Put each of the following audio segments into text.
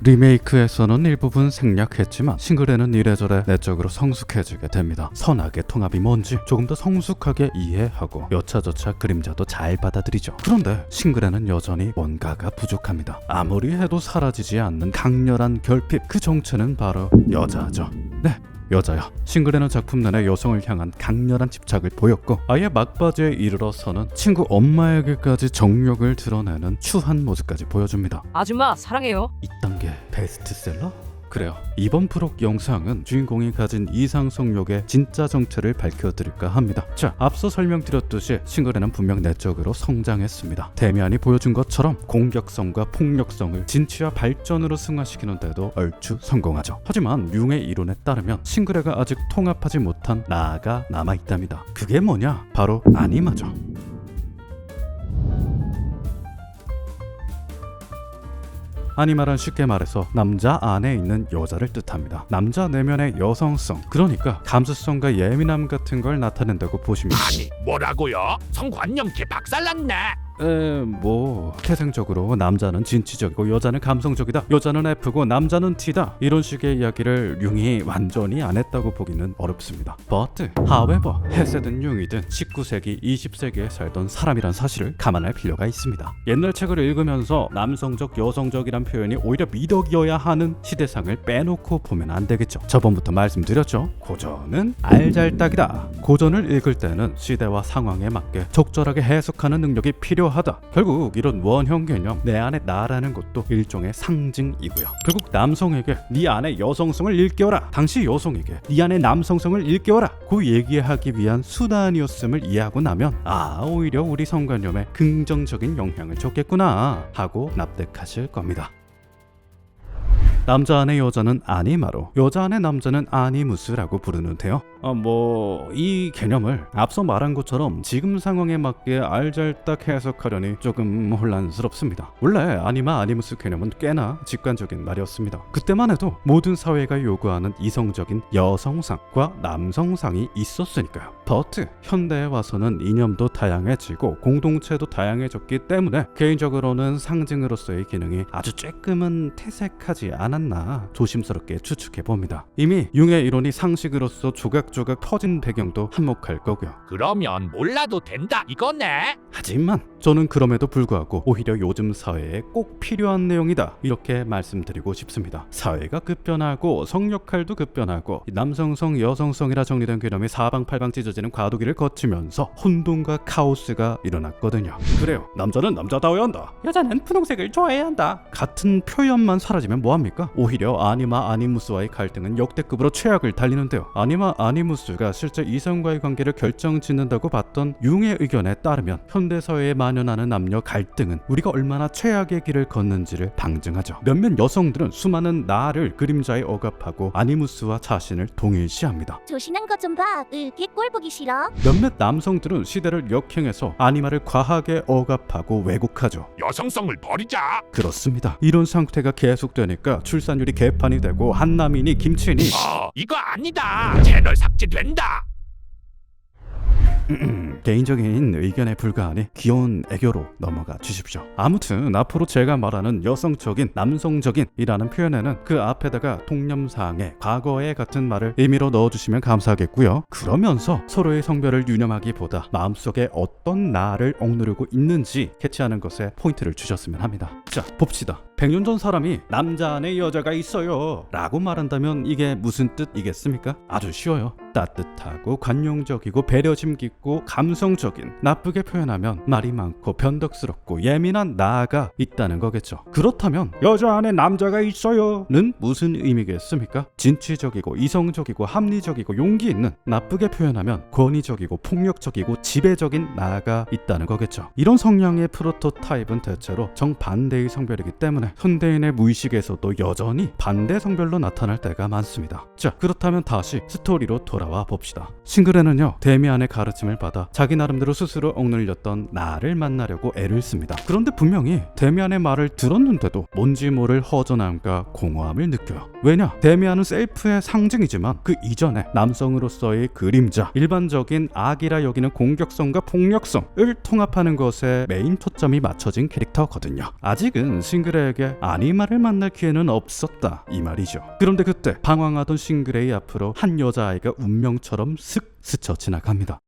리메이크에서는 일부분 생략했지만 싱글에는 이래저래 내적으로 성숙해지게 됩니다. 선악의 통합이 뭔지 조금 더 성숙하게 이해하고 여차저차 그림자도 잘 받아들이죠. 그런데 싱글에는 여전히 뭔가가 부족합니다. 아무리 해도 사라지지 않는 강렬한 결핍, 그 정체는 바로 여자죠. 네, 여자야. 싱글에는 작품 내내 여성을 향한 강렬한 집착을 보였고 아예 막바지에 이르러서는 친구 엄마에게까지 정욕을 드러내는 추한 모습까지 보여줍니다. 아줌마 사랑해요. 이딴 게 베스트셀러? 그래요. 이번 프록 영상은 주인공이 가진 이상성욕의 진짜 정체를 밝혀드릴까 합니다. 자, 앞서 설명드렸듯이 싱글에는 분명 내적으로 성장했습니다. 데미안이 보여준 것처럼 공격성과 폭력성을 진취와 발전으로 승화시키는데도 얼추 성공하죠. 하지만 융의 이론에 따르면 싱글에가 아직 통합하지 못한 나가 남아있답니다. 그게 뭐냐? 바로 아니마죠. 아니마란 쉽게 말해서 남자 안에 있는 여자를 뜻합니다. 남자 내면의 여성성, 그러니까 감수성과 예민함 같은 걸 나타낸다고 보시면 아니 뭐라고요? 성관념 개 박살났네. 태생적으로 남자는 진취적이고 여자는 감성적이다, 여자는 F고 남자는 T다, 이런 식의 이야기를 융이 완전히 안 했다고 보기는 어렵습니다. But, however, 헤세든 융이든 19세기, 20세기에 살던 사람이란 사실을 감안할 필요가 있습니다. 옛날 책을 읽으면서 남성적, 여성적이란 표현이 오히려 미덕이어야 하는 시대상을 빼놓고 보면 안 되겠죠. 저번부터 말씀드렸죠. 고전은 알잘딱이다. 고전을 읽을 때는 시대와 상황에 맞게 적절하게 해석하는 능력이 필요하다. 결국 이런 원형 개념, 내 안에 나라는 것도 일종의 상징이고요. 결국 남성에게 네 안에 여성성을 일깨워라, 당시 여성에게 네 안에 남성성을 일깨워라, 그 얘기하기 위한 수단이었음을 이해하고 나면 오히려 우리 성관념에 긍정적인 영향을 줬겠구나 하고 납득하실 겁니다. 남자 안의 여자는 아니마로, 여자 안의 남자는 아니무스라고 부르는데요. 이 개념을 앞서 말한 것처럼 지금 상황에 맞게 알잘딱 해석하려니 조금 혼란스럽습니다. 원래 아니마 아니무스 개념은 꽤나 직관적인 말이었습니다. 그때만 해도 모든 사회가 요구하는 이성적인 여성상과 남성상이 있었으니까요. 버트 현대에 와서는 이념도 다양해지고 공동체도 다양해졌기 때문에 개인적으로는 상징으로서의 기능이 아주 조금은 퇴색하지 않았나 조심스럽게 추측해봅니다. 이미 융의 이론이 상식으로서 조각조각 퍼진 배경도 한몫할 거고요. 그러면 몰라도 된다 이거네. 하지만 저는 그럼에도 불구하고 오히려 요즘 사회에 꼭 필요한 내용이다, 이렇게 말씀드리고 싶습니다. 사회가 급변하고 성역할도 급변하고 남성성, 여성성이라 정리된 개념이 사방팔방 찢어지는 과도기를 거치면서 혼돈과 카오스가 일어났거든요. 그래요, 남자는 남자다워야 한다, 여자는 분홍색을 좋아해야 한다 같은 표현만 사라지면 뭐합니까? 오히려 아니마 아니무스와의 갈등은 역대급으로 최악을 달리는데요. 아니마 아니무스가 실제 이성과의 관계를 결정짓는다고 봤던 융의 의견에 따르면 현대사회에 만연하는 남녀 갈등은 우리가 얼마나 최악의 길을 걷는지를 방증하죠. 몇몇 여성들은 수많은 나를 그림자에 억압하고 아니무스와 자신을 동일시합니다. 조신한 거 좀 봐. 걔 꼴 보기 싫어. 몇몇 남성들은 시대를 역행해서 아니마를 과하게 억압하고 왜곡하죠. 여성성을 버리자. 그렇습니다. 이런 상태가 계속되니까 출산율이 개판이 되고 한남이니 김치니 이거 아니다. 채널 삭제된다. 개인적인 의견에 불과하니 귀여운 애교로 넘어가 주십시오. 아무튼 앞으로 제가 말하는 여성적인, 남성적인 이라는 표현에는 그 앞에다가 통념사항의 과거에 같은 말을 의미로 넣어주시면 감사하겠고요. 그러면서 서로의 성별을 유념하기보다 마음속에 어떤 나를 억누르고 있는지 캐치하는 것에 포인트를 주셨으면 합니다. 자, 봅시다. 100년 전 사람이 남자 안에 여자가 있어요 라고 말한다면 이게 무슨 뜻이겠습니까? 아주 쉬워요. 따뜻하고 관용적이고 배려심 깊고 감성적인, 나쁘게 표현하면 말이 많고 변덕스럽고 예민한 나가 있다는 거겠죠. 그렇다면 여자 안에 남자가 있어요는 무슨 의미겠습니까? 진취적이고 이성적이고 합리적이고 용기 있는, 나쁘게 표현하면 권위적이고 폭력적이고 지배적인 나가 있다는 거겠죠. 이런 성향의 프로토타입은 대체로 정반대의 성별이기 때문에 현대인의 무의식에서도 여전히 반대 성별로 나타날 때가 많습니다. 자, 그렇다면 다시 스토리로 돌아와 봅시다. 싱글에는요, 데미안의 가르침을 받아 자기 나름대로 스스로 억눌렸던 나를 만나려고 애를 씁니다. 그런데 분명히 데미안의 말을 들었는데도 뭔지 모를 허전함과 공허함을 느껴요. 왜냐? 데미안은 셀프의 상징이지만 그 이전에 남성으로서의 그림자, 일반적인 악이라 여기는 공격성과 폭력성을 통합하는 것에 메인 초점이 맞춰진 캐릭터거든요. 아직은 싱그레에게 아니마를 만날 기회는 없었다 이 말이죠. 그런데 그때 방황하던 싱그레의 앞으로 한 여자아이가 운명처럼 슥 스쳐 지나갑니다.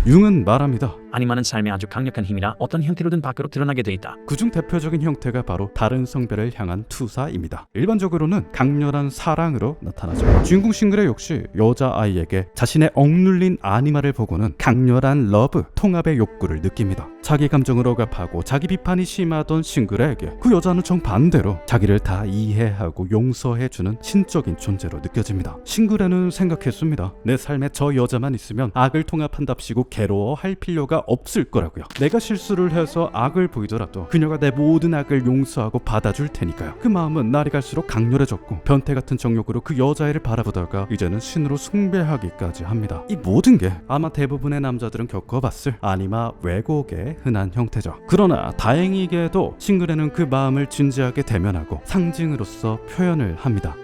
융은 말합니다. 아니마는 삶의 아주 강력한 힘이라 어떤 형태로든 밖으로 드러나게 돼 있다. 그중 대표적인 형태가 바로 다른 성별을 향한 투사입니다. 일반적으로는 강렬한 사랑으로 나타나죠. 주인공 싱그레 역시 여자아이에게 자신의 억눌린 아니마를 보고는 강렬한 러브, 통합의 욕구를 느낍니다. 자기 감정을 억압하고 자기 비판이 심하던 싱그레에게 그 여자는 정반대로 자기를 다 이해하고 용서해주는 신적인 존재로 느껴집니다. 싱그레는 생각했습니다. 내 삶에 저 여자만 있으면 악을 통합한답시고 괴로워할 필요가 없을 거라고요. 내가 실수를 해서 악을 보이더라도 그녀가 내 모든 악을 용서하고 받아줄 테니까요. 그 마음은 날이 갈수록 강렬해졌고 변태 같은 정욕으로 그 여자애를 바라보다가 이제는 신으로 숭배하기까지 합니다. 이 모든 게 아마 대부분의 남자들은 겪어봤을 아니마 왜곡의 흔한 형태죠. 그러나 다행히게도 싱그레는 그 마음을 진지하게 대면하고 상징으로서 표현을 합니다.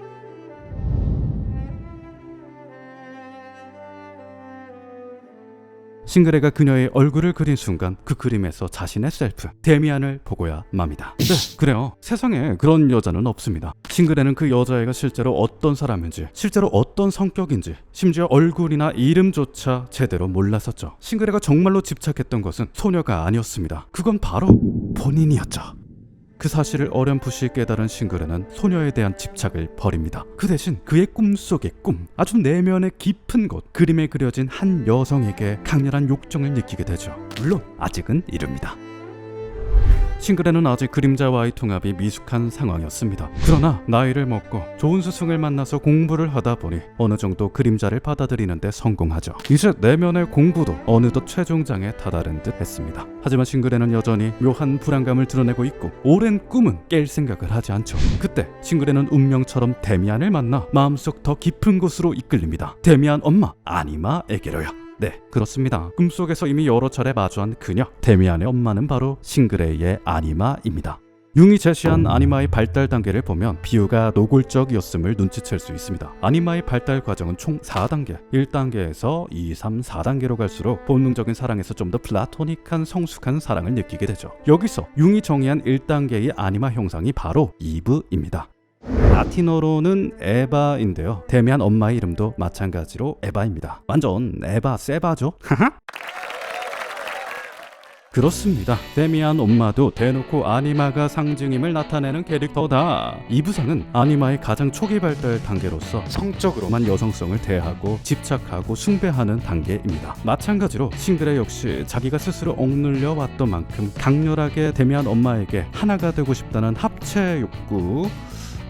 싱그레가 그녀의 얼굴을 그린 순간 그 그림에서 자신의 셀프 데미안을 보고야 맙니다. 네, 그래요. 세상에 그런 여자는 없습니다. 싱그레는 그 여자애가 실제로 어떤 사람인지, 실제로 어떤 성격인지, 심지어 얼굴이나 이름조차 제대로 몰랐었죠. 싱그레가 정말로 집착했던 것은 소녀가 아니었습니다. 그건 바로 본인이었죠. 그 사실을 어렴풋이 깨달은 싱그레는 소녀에 대한 집착을 버립니다. 그 대신 그의 꿈속의 꿈, 아주 내면의 깊은 곳, 그림에 그려진 한 여성에게 강렬한 욕정을 느끼게 되죠. 물론 아직은 이릅니다. 싱그레는 아직 그림자와의 통합이 미숙한 상황이었습니다. 그러나 나이를 먹고 좋은 스승을 만나서 공부를 하다 보니 어느 정도 그림자를 받아들이는 데 성공하죠. 이제 내면의 공부도 어느덧 최종장에 다다른 듯 했습니다. 하지만 싱그레는 여전히 묘한 불안감을 드러내고 있고 오랜 꿈은 깰 생각을 하지 않죠. 그때 싱그레는 운명처럼 데미안을 만나 마음속 더 깊은 곳으로 이끌립니다. 데미안 엄마 아니마에게로요. 네, 그렇습니다. 꿈속에서 이미 여러 차례 마주한 그녀, 데미안의 엄마는 바로 싱그레의 아니마입니다. 융이 제시한 아니마의 발달 단계를 보면 비유가 노골적이었음을 눈치챌 수 있습니다. 아니마의 발달 과정은 총 4단계, 1단계에서 2, 3, 4단계로 갈수록 본능적인 사랑에서 좀 더 플라토닉한 성숙한 사랑을 느끼게 되죠. 여기서 융이 정의한 1단계의 아니마 형상이 바로 이브입니다. 라틴어로는 에바인데요. 데미안 엄마의 이름도 마찬가지로 에바입니다. 완전 에바 세바죠? 그렇습니다. 데미안 엄마도 대놓고 아니마가 상징임을 나타내는 캐릭터다. 이 부상은 아니마의 가장 초기 발달 단계로서 성적으로만 여성성을 대하고 집착하고 숭배하는 단계입니다. 마찬가지로 싱그레 역시 자기가 스스로 억눌려 왔던 만큼 강렬하게 데미안 엄마에게 하나가 되고 싶다는 합체 욕구,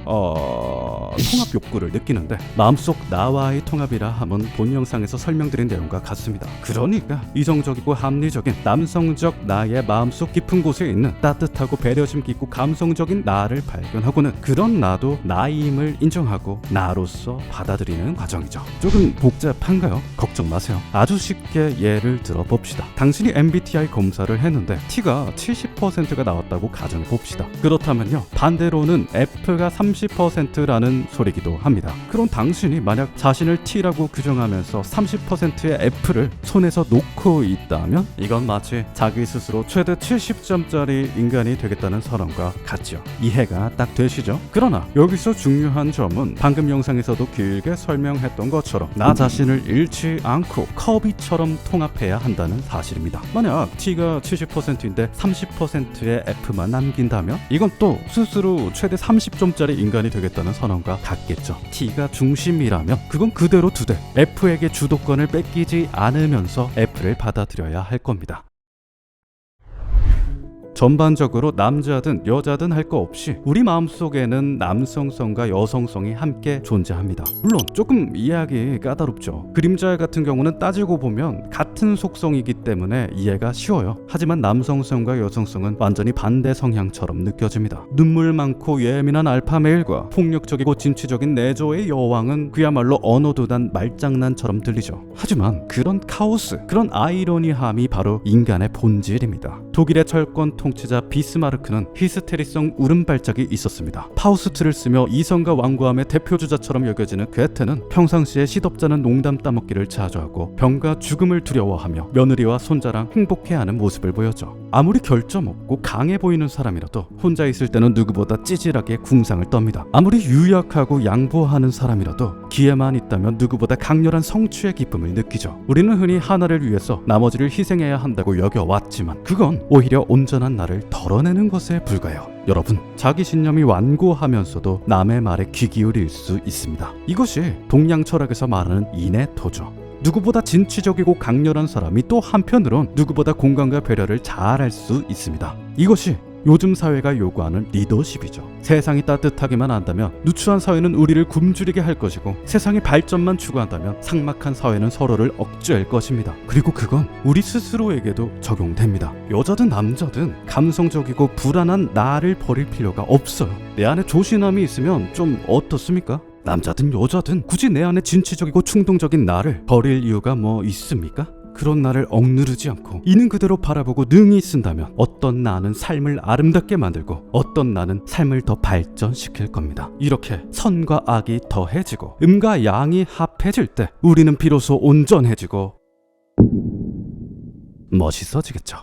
통합 욕구를 느끼는데 마음속 나와의 통합이라 함은 본 영상에서 설명드린 내용과 같습니다. 그러니까 이성적이고 합리적인 남성적 나의 마음속 깊은 곳에 있는 따뜻하고 배려심 깊고 감성적인 나를 발견하고는 그런 나도 나임을 인정하고 나로서 받아들이는 과정이죠. 조금 복잡한가요? 걱정 마세요. 아주 쉽게 예를 들어 봅시다. 당신이 MBTI 검사를 했는데 T가 70%가 나왔다고 가정해 봅시다. 그렇다면요, 반대로는 F가 30%라는 소리기도 합니다. 그럼 당신이 만약 자신을 T라고 규정하면서 30%의 F를 손에서 놓고 있다면 이건 마치 자기 스스로 최대 70점짜리 인간이 되겠다는 선언과 같죠. 이해가 딱 되시죠? 그러나 여기서 중요한 점은 방금 영상에서도 길게 설명했던 것처럼 나 자신을 잃지 않고 커비처럼 통합해야 한다는 사실입니다. 만약 T가 70%인데 30%의 F만 남긴다면 이건 또 스스로 최대 30점짜리 인간이 되겠다는 선언과 같겠죠. T가 중심이라면 그건 그대로 두되 F에게 주도권을 뺏기지 않으면서 F를 받아들여야 할 겁니다. 전반적으로 남자든 여자든 할 거 없이 우리 마음속에는 남성성과 여성성이 함께 존재합니다. 물론 조금 이해하기 까다롭죠. 그림자 같은 경우는 따지고 보면 같은 속성이기 때문에 이해가 쉬워요. 하지만 남성성과 여성성은 완전히 반대 성향처럼 느껴집니다. 눈물 많고 예민한 알파메일과 폭력적이고 진취적인 내조의 여왕은 그야말로 언어도단 말장난처럼 들리죠. 하지만 그런 카오스, 그런 아이러니함이 바로 인간의 본질입니다. 독일의 철권 통치자 비스마르크는 히스테리성 울음발작이 있었습니다. 파우스트를 쓰며 이성과 완고함의 대표주자처럼 여겨지는 괴테는 평상시에 시덥잖은 농담 따먹기를 자주 하고 병과 죽음을 두려워하며 며느리와 손자랑 행복해하는 모습을 보였죠. 아무리 결점 없고 강해 보이는 사람이라도 혼자 있을 때는 누구보다 찌질하게 궁상을 떱니다. 아무리 유약하고 양보하는 사람이라도 기회만 있다면 누구보다 강렬한 성취의 기쁨을 느끼죠. 우리는 흔히 하나를 위해서 나머지를 희생해야 한다고 여겨왔지만 그건 오히려 온전한 나를 덜어내는 것에 불과해요. 여러분, 자기 신념이 완고하면서도 남의 말에 귀 기울일 수 있습니다. 이것이 동양 철학에서 말하는 인애토죠. 누구보다 진취적이고 강렬한 사람이 또 한편으론 누구보다 공감과 배려를 잘할 수 있습니다. 이것이 요즘 사회가 요구하는 리더십이죠. 세상이 따뜻하기만 한다면 누추한 사회는 우리를 굶주리게 할 것이고 세상의 발전만 추구한다면 삭막한 사회는 서로를 억제할 것입니다. 그리고 그건 우리 스스로에게도 적용됩니다. 여자든 남자든 감성적이고 불안한 나를 버릴 필요가 없어요. 내 안에 조신함이 있으면 좀 어떻습니까? 남자든 여자든 굳이 내 안에 진취적이고 충동적인 나를 버릴 이유가 뭐 있습니까? 그런 나를 억누르지 않고 있는 그대로 바라보고 능히 쓴다면 어떤 나는 삶을 아름답게 만들고 어떤 나는 삶을 더 발전시킬 겁니다. 이렇게 선과 악이 더해지고 음과 양이 합해질 때 우리는 비로소 온전해지고 멋있어지겠죠.